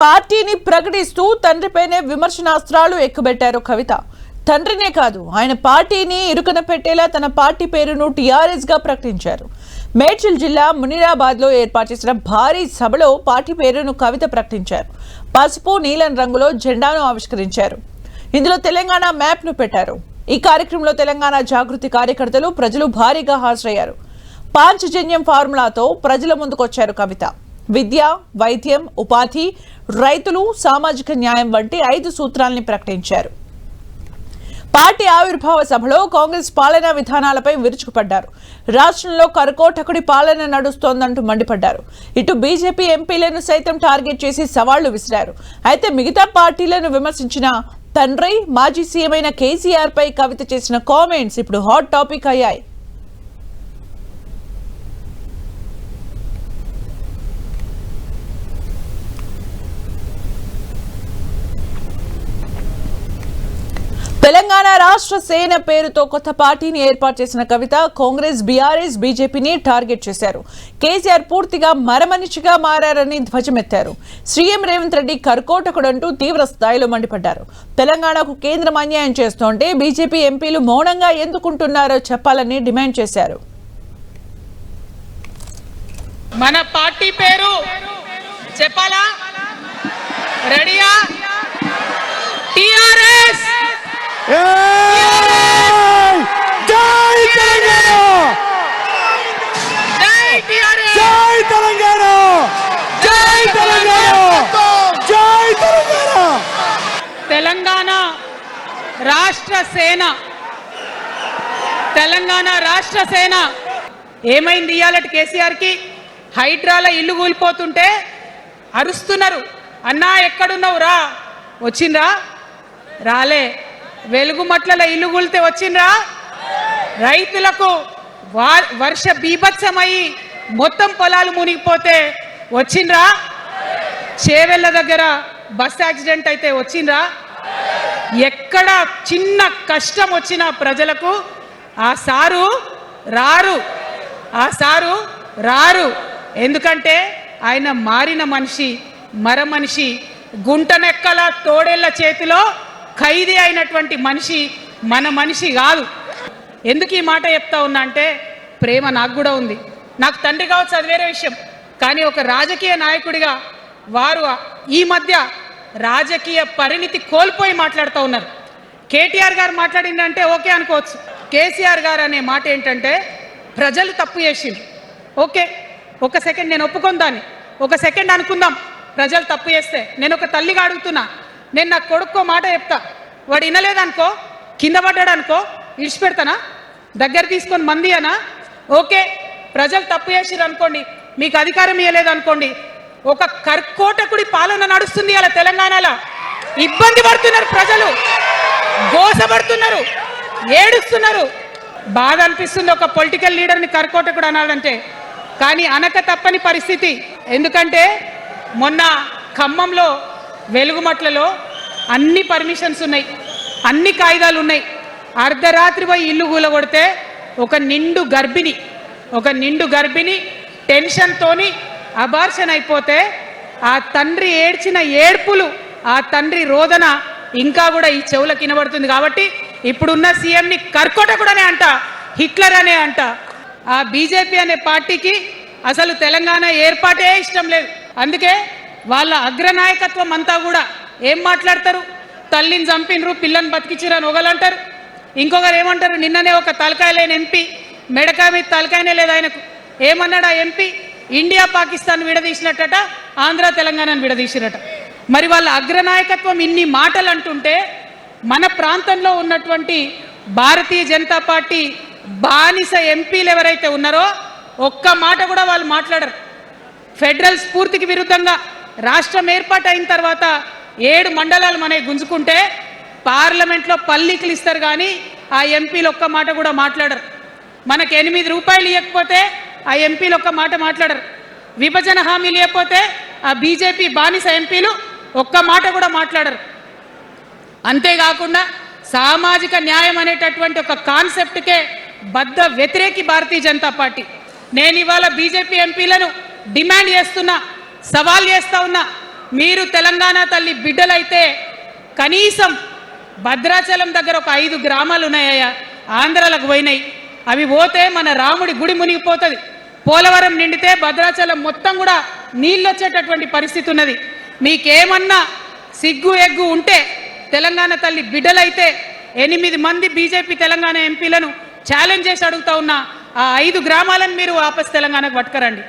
పార్టీని ప్రకటిస్తూ తండ్రిపైనే విమర్శనాస్త్రాలు ఎక్కుబెట్టారు కవిత. తండ్రినే కాదు, ఆయన పార్టీని ఇరుకన పెట్టేలా తన పార్టీ పేరును టీఆర్ఎస్ గా ప్రకటించారు. మేడ్చల్ జిల్లా మునిరాబాద్ లో ఏర్పాటు చేసిన భారీ సభలో పార్టీ పేరును కవిత ప్రకటించారు. పసుపు నీలం రంగులో జెండాను ఆవిష్కరించారు. ఇందులో తెలంగాణ మ్యాప్ ను పెట్టారు. ఈ కార్యక్రమంలో తెలంగాణ జాగృతి కార్యకర్తలు, ప్రజలు భారీగా హాజరయ్యారు. పాంచజన్యం ఫార్ములాతో ప్రజల ముందుకొచ్చారు కవిత. విద్య, వైద్యం, ఉపాధి, రైతులు, సామాజిక న్యాయం వంటి 5 సూత్రాల్ని ప్రకటించారు. పార్టీ ఆవిర్భావ సభలో కాంగ్రెస్ పాలనా విధానాలపై విరుచుకుపడ్డారు. రాష్ట్రంలో కరకోటకుడి పాలన నడుస్తోందంటూ మండిపడ్డారు. ఇటు బీజేపీ ఎంపీలను సైతం టార్గెట్ చేసి సవాళ్లు విసిరారు. అయితే మిగతా పార్టీలను విమర్శించిన తండ్రి, మాజీ సీఎం అయిన కేసీఆర్ పై కవిత చేసిన కామెంట్స్ ఇప్పుడు హాట్ టాపిక్ అయ్యాయి. తెలంగాణ రాష్ట్ర సేన పేరుతో కొత్త పార్టీని ఏర్పాటు చేసిన కవిత కాంగ్రెస్, బీఆర్ఎస్, బీజేపీని టార్గెట్ చేశారు. కేసీఆర్ పూర్తిగా మరమనిషిగా మారని ధ్వజమెత్తారు. సీఎం రేవంత్ రెడ్డి కర్కోటకుడంటూ తీవ్ర స్థాయిలో మండిపడ్డారు. తెలంగాణకు కేంద్రం అన్యాయం చేస్తోంటే బీజేపీ ఎంపీలు మౌనంగా ఎందుకుంటున్నారో చెప్పాలని డిమాండ్ చేశారు. మన పార్టీ పేరు చెప్పాలా? రెడీయా? టిఆర్ఎస్. జై తెలంగాణ! జై టిఆర్ఎస్! జై తెలంగాణ! జై తెలంగాణ! జై తెలంగాణ! తెలంగాణ రాష్ట్ర సేన, తెలంగాణ రాష్ట్ర సేన ఏమైంది? ఇయాలటి కేసీఆర్కి హైడ్రాల ఇల్లు కూలిపోతుంటే అరుస్తున్నారు. అన్నా ఎక్కడున్నావు రా? వచ్చిండ్రా? రాలే. వెలుగుమట్ల ఇల్లు కూలితే వచ్చిండ్రా? రైతులకు వర్ష బీభత్సమయ్యి మొత్తం పొలాలు మునిగిపోతే వచ్చిండ్రా? చేవెళ్ళ దగ్గర బస్ యాక్సిడెంట్ అయితే వచ్చిండ్రా? ఎక్కడ చిన్న కష్టం వచ్చిన ప్రజలకు ఆ సారు రారు, ఆ సారు రారు. ఎందుకంటే ఆయన మారిన మనిషి, మనిషి, గుంటనెక్కల తోడేళ్ల చేతిలో ఖైదీ అయినటువంటి మనిషి, మన మనిషి కాదు. ఎందుకు ఈ మాట చెప్తా ఉన్నా అంటే, ప్రేమ నాకు కూడా ఉంది. నాకు తండ్రి కావచ్చు, అది వేరే విషయం. కానీ ఒక రాజకీయ నాయకుడిగా వారు ఈ మధ్య రాజకీయ పరిణితి కోల్పోయి మాట్లాడుతూ ఉన్నారు. కేటీఆర్ గారు మాట్లాడిందంటే ఓకే అనుకోవచ్చు. కేసీఆర్ గారు అనే మాట ఏంటంటే, ప్రజలు తప్పు చేసిండ్రు. ఓకే, ఒక సెకండ్ నేను ఒప్పుకుందాన్ని, ఒక సెకండ్ అనుకుందాం. ప్రజలు తప్పు చేస్తే నేను ఒక తల్లిగా అడుగుతున్నా. నేను నా కొడుకో మాట చెప్తా, వాడు వినలేదనుకో, కింద పడ్డాడు అనుకో, ఇడిచిపెడతానా? దగ్గర తీసుకొని మంది అనా? ఓకే, ప్రజలు తప్పు చేసిర్రు అనుకోండి, మీకు అధికారం ఇవ్వలేదు అనుకోండి, ఒక కర్కోటకుడి పాలన నడుస్తుంది అలా తెలంగాణలో. ఇబ్బంది పడుతున్నారు ప్రజలు, గోసపడుతున్నారు, ఏడుస్తున్నారు. బాధ అనిపిస్తుంది ఒక పొలిటికల్ లీడర్ని కర్కోటకుడు అనాలంటే. కానీ అనక తప్పని పరిస్థితి. ఎందుకంటే మొన్న ఖమ్మంలో వెలుగుమట్లలో అన్ని పర్మిషన్స్ ఉన్నాయి, అన్ని కాయిదాలు ఉన్నాయి. అర్ధరాత్రి పోయి ఇల్లు కూలగొడితే ఒక నిండు గర్భిణి టెన్షన్తోని అబార్షన్ అయిపోతే ఆ తండ్రి ఏడ్చిన ఏడ్పులు, ఆ తండ్రి రోదన ఇంకా కూడా ఈ చెవులకు వినబడుతుంది. కాబట్టి ఇప్పుడున్న సీఎంని కర్కోటకుడనే అంట, హిట్లర్ అనే అంట. ఆ బీజేపీ అనే పార్టీకి అసలు తెలంగాణ ఏర్పాటే ఇష్టం లేదు. అందుకే వాళ్ళ అగ్రనాయకత్వం అంతా కూడా ఏం మాట్లాడతారు? తల్లిని చంపినరు, పిల్లని బతికించారని ఒకలంటారు. ఇంకొకరు ఏమంటారు? నిన్ననే ఒక తలకాయ లేని ఎంపీ, మెడకాయ మీద తలకాయనే లేదు ఆయనకు. ఏమన్నాడు ఆ ఎంపీ? ఇండియా పాకిస్తాన్ విడదీసినట్టట, ఆంధ్ర తెలంగాణను విడదీసిరట. మరి వాళ్ళ అగ్రనాయకత్వం ఇన్ని మాటలు అంటుంటే, మన ప్రాంతంలో ఉన్నటువంటి భారతీయ జనతా పార్టీ బానిస ఎంపీలు ఎవరైతే ఉన్నారో ఒక్క మాట కూడా వాళ్ళు మాట్లాడరు. ఫెడరల్ స్ఫూర్తికి విరుద్ధంగా రాష్ట్రం ఏర్పాటు అయిన తర్వాత 7 మండలాలు మనకి గుంజుకుంటే పార్లమెంట్లో పల్లీకులు ఇస్తారు, కానీ ఆ ఎంపీలు ఒక్క మాట కూడా మాట్లాడరు. మనకు 8 రూపాయలు ఇవ్వకపోతే ఆ ఎంపీలు ఒక్క మాట మాట్లాడరు. విభజన హామీలు ఇవ్వకపోతే ఆ బీజేపీ బానిస ఎంపీలు ఒక్క మాట కూడా మాట్లాడరు. అంతేకాకుండా సామాజిక న్యాయం అనేటటువంటి ఒక కాన్సెప్ట్కే బద్ద వ్యతిరేకి భారతీయ జనతా పార్టీ. నేను ఇవాళ బీజేపీ ఎంపీలను డిమాండ్ చేస్తున్నా, సవాల్ చేస్తా ఉన్నా. మీరు తెలంగాణ తల్లి బిడ్డలైతే కనీసం భద్రాచలం దగ్గర ఒక 5 గ్రామాలు ఉన్నాయా, ఆంధ్రాలకు పోయినాయి. అవి పోతే మన రాముడి గుడి మునిగిపోతుంది. పోలవరం నిండితే భద్రాచలం మొత్తం కూడా నీళ్ళు వచ్చేటటువంటి పరిస్థితి ఉన్నది. మీకేమన్నా సిగ్గు ఎగ్గు ఉంటే తెలంగాణ తల్లి బిడ్డలైతే 8 మంది బీజేపీ తెలంగాణ ఎంపీలను ఛాలెంజ్ చేసి అడుగుతా ఉన్నా, ఆ 5 గ్రామాలను మీరు వాపస్ తెలంగాణకు పట్టుకరండి.